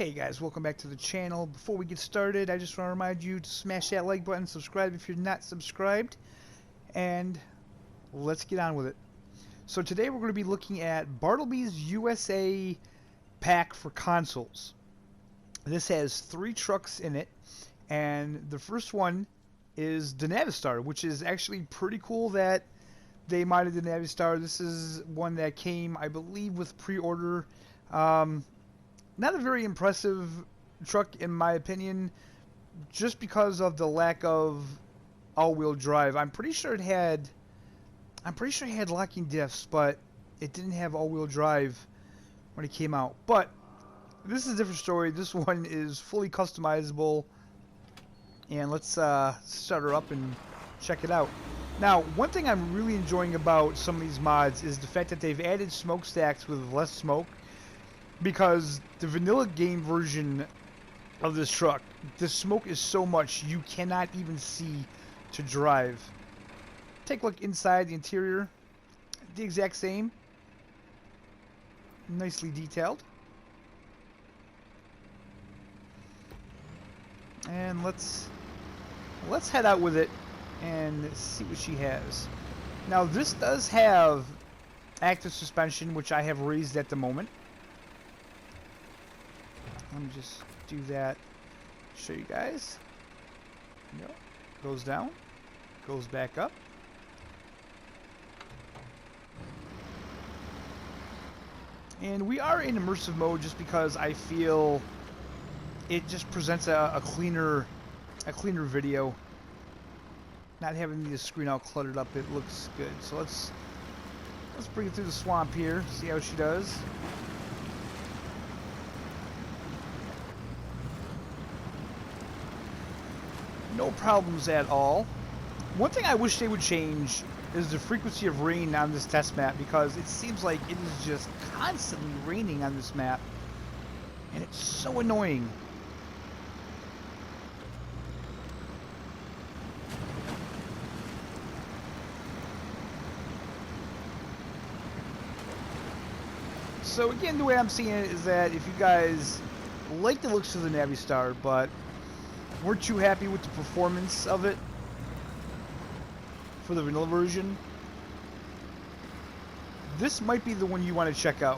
Hey guys, welcome back to the channel. Before we get started, I just want to remind you to smash that like button, subscribe if you're not subscribed, and let's get on with it. So today we're going to be looking at Bartlebi's USA pack for consoles. This has 3 trucks in it, and the first one is the Navistar, which is actually pretty cool that they modded the Navistar. This is one that came, I believe, with pre-order. Not a very impressive truck in my opinion, just because of the lack of all-wheel drive. I'm pretty sure it had locking diffs, but it didn't have all-wheel drive when it came out. But this is a different story. This one is fully customizable, and let's start her up and check it out. Now, one thing I'm really enjoying about some of these mods is the fact that they've added smokestacks with less smoke. Because the vanilla game version of this truck, the smoke is so much you cannot even see to drive. Take a look inside the interior. The exact same. Nicely detailed. And let's head out with it and see what she has. Now this does have active suspension, which I have raised at the moment. Let me just do that, show you guys. Yep. Goes down, goes back up. And we are in immersive mode just because I feel it just presents a cleaner video. Not having the screen all cluttered up, it looks good. So let's bring it through the swamp here, see how she does. No problems at all. One thing I wish they would change is the frequency of rain on this test map, because it seems like it is just constantly raining on this map, and it's so annoying. So again, the way I'm seeing it is that if you guys like the looks of the Navistar, but weren't too happy with the performance of it for the vanilla version, this might be the one you want to check out.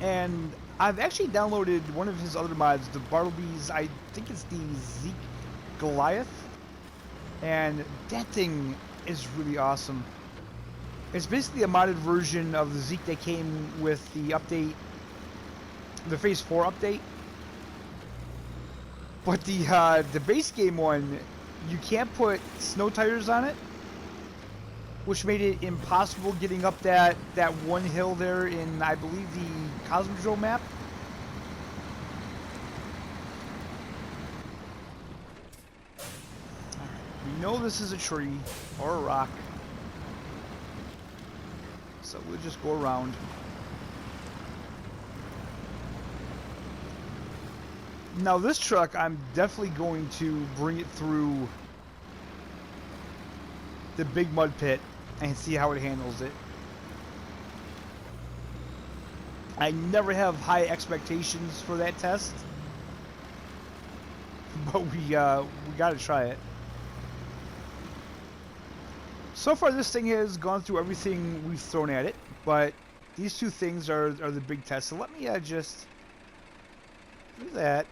And I've actually downloaded one of his other mods, the Bartlebi's, I think it's the Zeke Goliath, and that thing is really awesome. It's basically a modded version of the Zeke that came with the update, the Phase 4 update. But the base game one, you can't put snow tires on it, which made it impossible getting up that one hill there in, I believe, the Cosmodrome map. We know this is a tree or a rock, so we'll just go around. Now this truck, I'm definitely going to bring it through the big mud pit and see how it handles it. I never have high expectations for that test, but we gotta try it. So far this thing has gone through everything we've thrown at it, but these two things are the big tests. So let me just do that.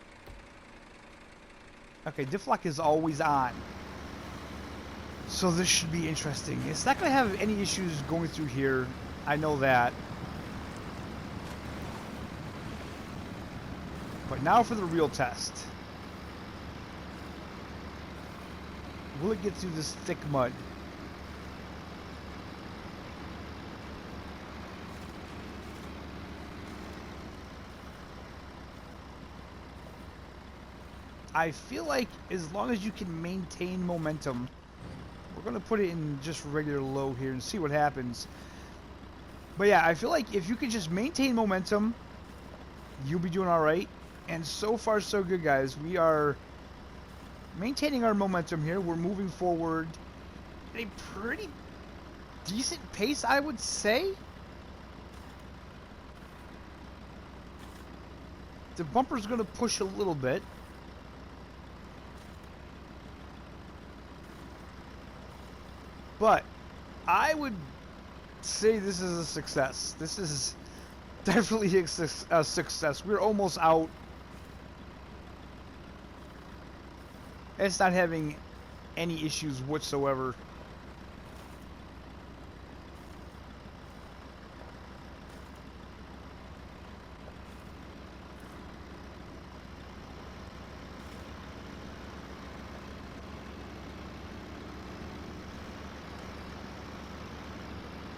Okay, diff lock is always on, so this should be interesting. It's not going to have any issues going through here, I know that. But now for the real test. Will it get through this thick mud? I feel like as long as you can maintain momentum, we're going to put it in just regular low here and see what happens. But yeah, I feel like if you can just maintain momentum, you'll be doing alright. And so far so good, guys. We are maintaining our momentum here. We're moving forward at a pretty decent pace, I would say. The bumper's going to push a little bit. But I would say this is a success. This is definitely a success. We're almost out. It's not having any issues whatsoever.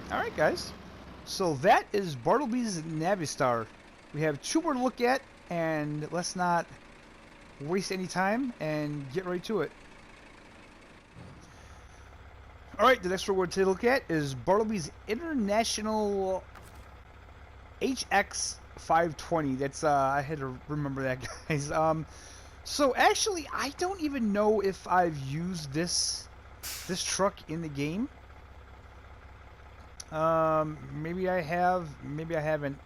Alright guys, so that is Bartlebi's Navistar. We have two more to look at, and let's not waste any time and get right to it. Alright, the next one we're going to take a look at is Bartlebi's International HX520. That's, I had to remember that, guys. So actually, I don't even know if I've used this truck in the game. Maybe I have, maybe I haven't.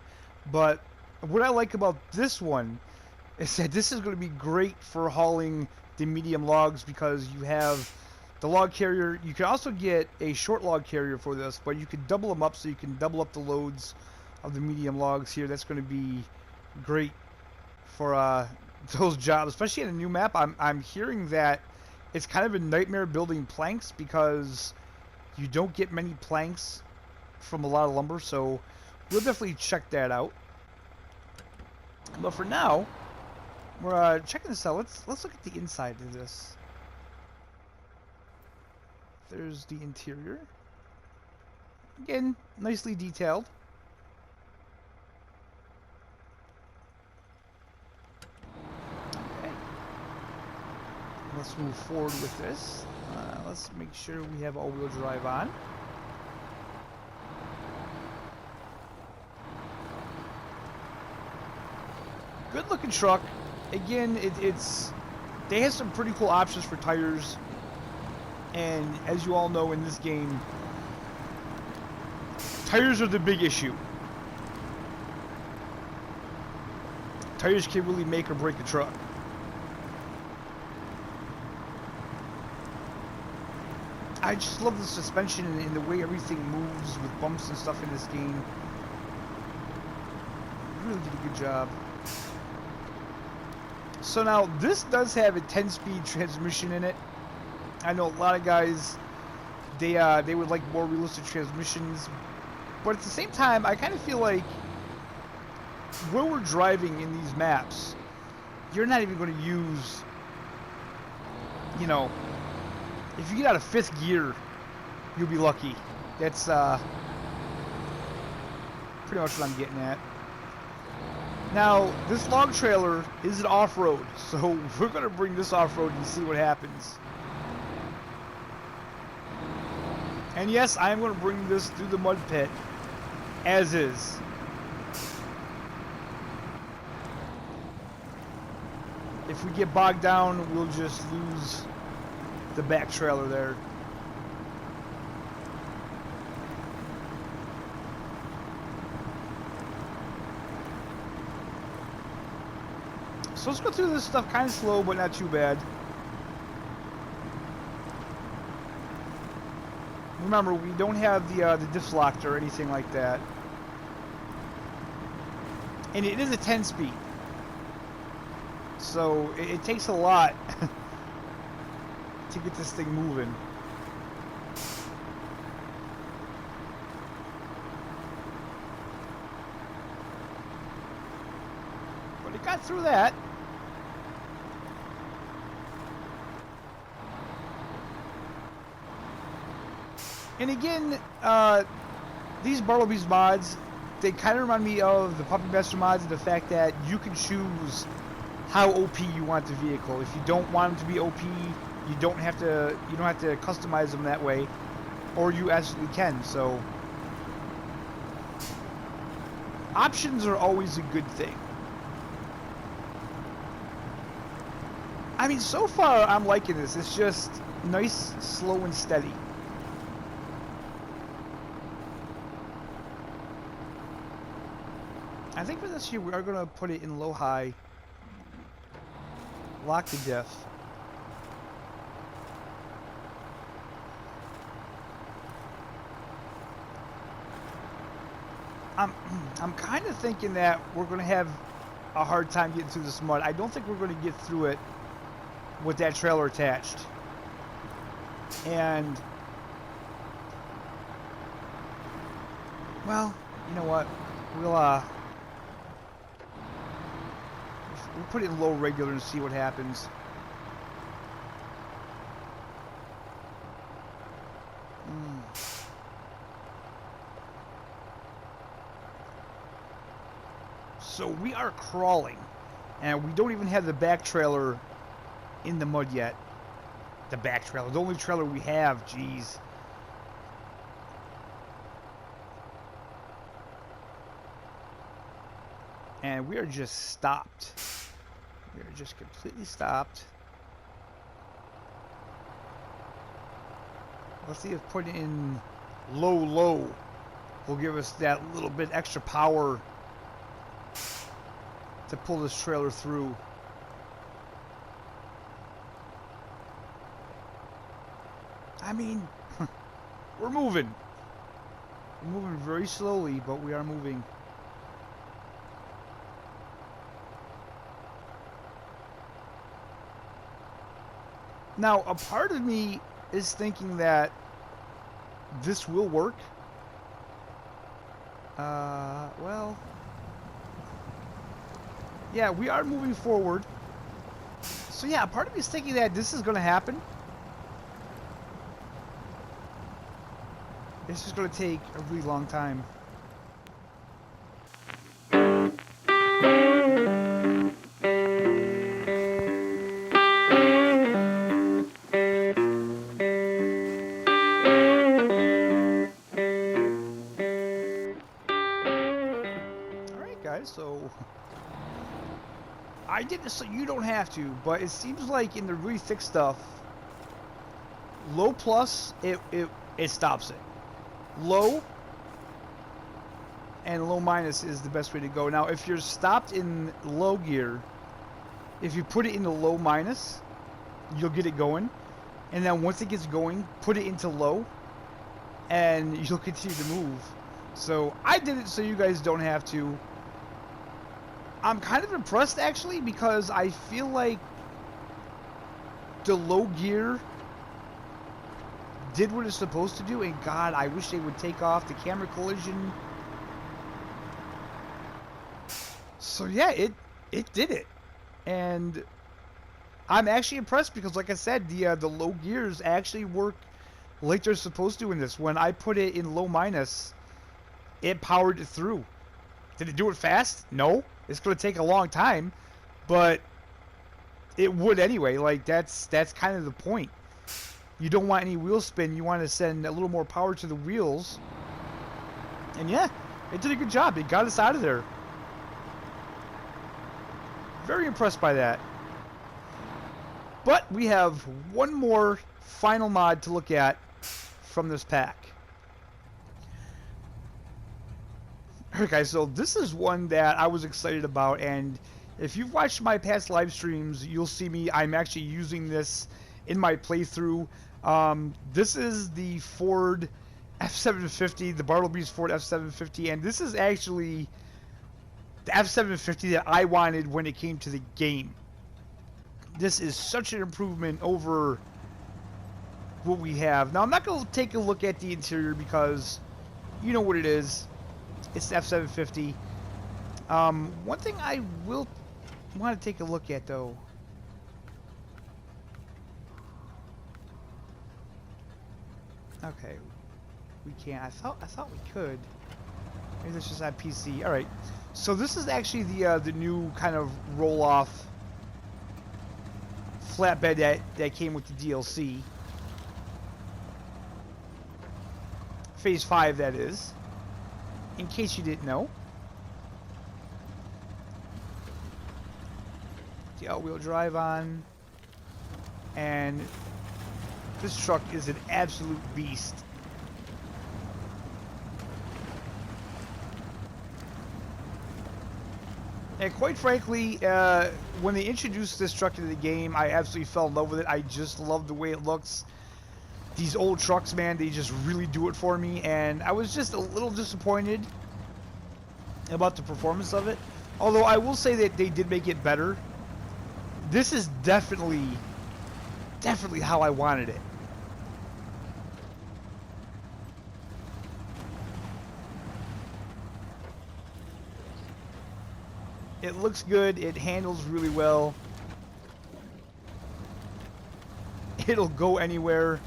But what I like about this one is that this is going to be great for hauling the medium logs, because you have the log carrier. You can also get a short log carrier for this, but you can double them up, so you can double up the loads of the medium logs here. That's going to be great for those jobs, especially in a new map. I'm hearing that it's kind of a nightmare building planks, because you don't get many planks from a lot of lumber, so we'll definitely check that out. But for now, we're checking this out. Let's look at the inside of this. There's the interior. Again, nicely detailed. Okay. Let's move forward with this. Let's make sure we have all-wheel drive on. Good looking truck. Again, they have some pretty cool options for tires, and as you all know, in this game, tires are the big issue. Tires can really make or break a truck. I just love the suspension and the way everything moves with bumps and stuff in this game. Really did a good job. So now, this does have a 10-speed transmission in it. I know a lot of guys, they would like more realistic transmissions, but at the same time, I kind of feel like when we're driving in these maps, you're not even going to use, you know, if you get out of 5th gear, you'll be lucky. That's pretty much what I'm getting at. Now, this log trailer is an off-road, so we're going to bring this off-road and see what happens. And yes, I am going to bring this through the mud pit, as is. If we get bogged down, we'll just lose the back trailer there. So let's go through this stuff kind of slow, but not too bad. Remember, we don't have the diff locked or anything like that. And it is a 10-speed. So it takes a lot to get this thing moving. But it got through that. And again, these Bartlebi's mods, they kind of remind me of the Puppy Master mods, and the fact that you can choose how OP you want the vehicle. If you don't want them to be OP, you don't have to customize them that way, or you absolutely can. So options are always a good thing. I mean, so far I'm liking this. It's just nice, slow, and steady. I think for this year we are going to put it in low-high. Lock to death. I'm kind of thinking that we're going to have a hard time getting through this mud. I don't think we're going to get through it with that trailer attached. And, well, you know what? We'll put it in low regular and see what happens. So we are crawling, and we don't even have the back trailer in the mud yet. The back trailer, the only trailer we have, jeez. And we are just stopped. We are just completely stopped. Let's see if putting in low will give us that little bit extra power to pull this trailer through. I mean, we're moving. We're moving very slowly, but we are moving. Now, a part of me is thinking that this will work. Well, yeah, we are moving forward. So yeah, part of me is thinking that this is going to happen. This is going to take a really long time. Alright guys, so I did this so you don't have to, but it seems like in the really thick stuff, low plus, it stops it. Low and low minus is the best way to go. Now, if you're stopped in low gear, if you put it into low minus, you'll get it going. And then once it gets going, put it into low, and you'll continue to move. So I did it so you guys don't have to. I'm kind of impressed, actually, because I feel like the low gear did what it's supposed to do, and God, I wish they would take off the camera collision. So yeah, it did it, and I'm actually impressed because, like I said, the low gears actually work like they're supposed to in this. When I put it in low minus, it powered it through. Did it do it fast? No. It's going to take a long time, but it would anyway. Like that's kind of the point. You don't want any wheel spin. You want to send a little more power to the wheels. And yeah, it did a good job. It got us out of there. Very impressed by that. But we have one more final mod to look at from this pack. Alright guys, so this is one that I was excited about, and if you've watched my past live streams, you'll see I'm actually using this in my playthrough. This is the Ford F750, the Bartlebi's Ford F750, and this is actually the F750 that I wanted when it came to the game. This is such an improvement over what we have. Now, I'm not going to take a look at the interior because you know what it is. It's the F750. One thing I will want to take a look at, though. Okay, we can't. I thought we could. Maybe this is on PC. All right. So this is actually the new kind of roll-off flatbed that came with the DLC. Phase 5, that is. In case you didn't know. The all-wheel drive on. And this truck is an absolute beast. And quite frankly, when they introduced this truck into the game, I absolutely fell in love with it. I just love the way it looks. These old trucks, man, they just really do it for me. And I was just a little disappointed about the performance of it. Although I will say that they did make it better. This is definitely how I wanted it. It looks good. It handles really well. It'll go anywhere.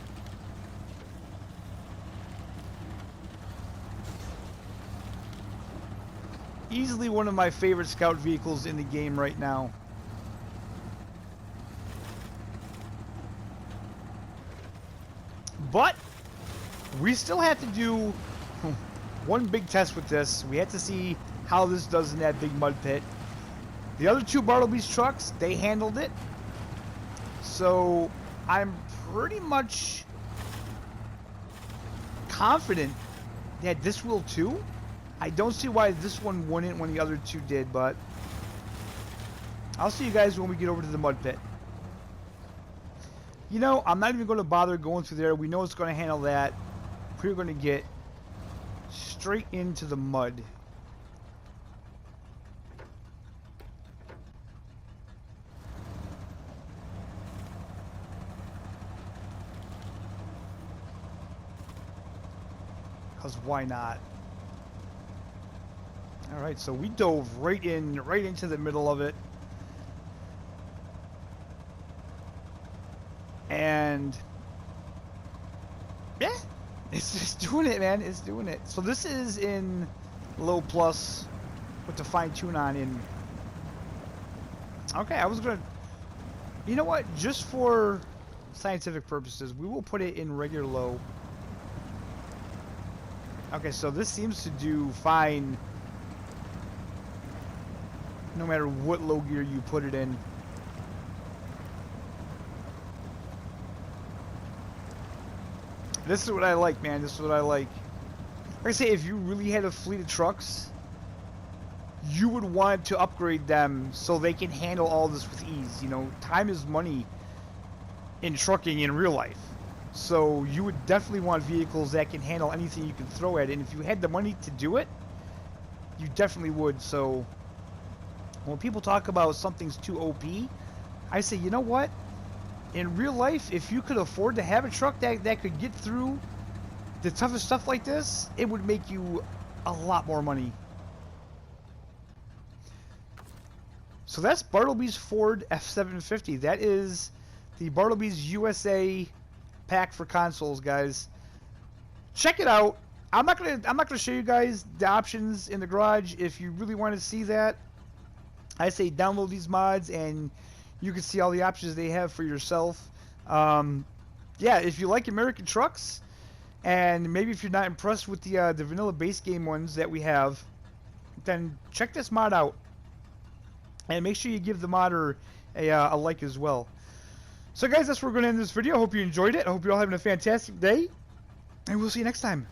Easily one of my favorite scout vehicles in the game right now. But we still have to do one big test with this. We have to see how this does in that big mud pit. The other two Bartlebi's trucks, they handled it. So I'm pretty much confident that this will too. I don't see why this one wouldn't when the other two did, but I'll see you guys when we get over to the mud pit. You know, I'm not even going to bother going through there. We know it's going to handle that. We're going to get straight into the mud. Because why not? Alright, so we dove right into the middle of it. And yeah, it's just doing it, man. It's doing it. So this is in low plus with the fine tune on in. Okay, I was gonna, you know what, just for scientific purposes, we will put it in regular low. Okay, so this seems to do fine no matter what low gear you put it in. This is what I like, man. This is what I like. Like I say, if you really had a fleet of trucks, you would want to upgrade them so they can handle all this with ease. You know, time is money in trucking in real life. So you would definitely want vehicles that can handle anything you can throw at it. And if you had the money to do it, you definitely would. So when people talk about something's too OP, I say, you know what? In real life, if you could afford to have a truck that could get through the toughest stuff like this, it would make you a lot more money. So that's Bartlebi's Ford F750. That is the Bartlebi's USA pack for consoles, guys. Check it out. I'm not gonna show you guys the options in the garage. If you really want to see that, I say download these mods and you can see all the options they have for yourself. Yeah, if you like American trucks, and maybe if you're not impressed with the vanilla base game ones that we have, then check this mod out. And make sure you give the modder a like as well. So guys, that's where we're going to end this video. I hope you enjoyed it. I hope you're all having a fantastic day. And we'll see you next time.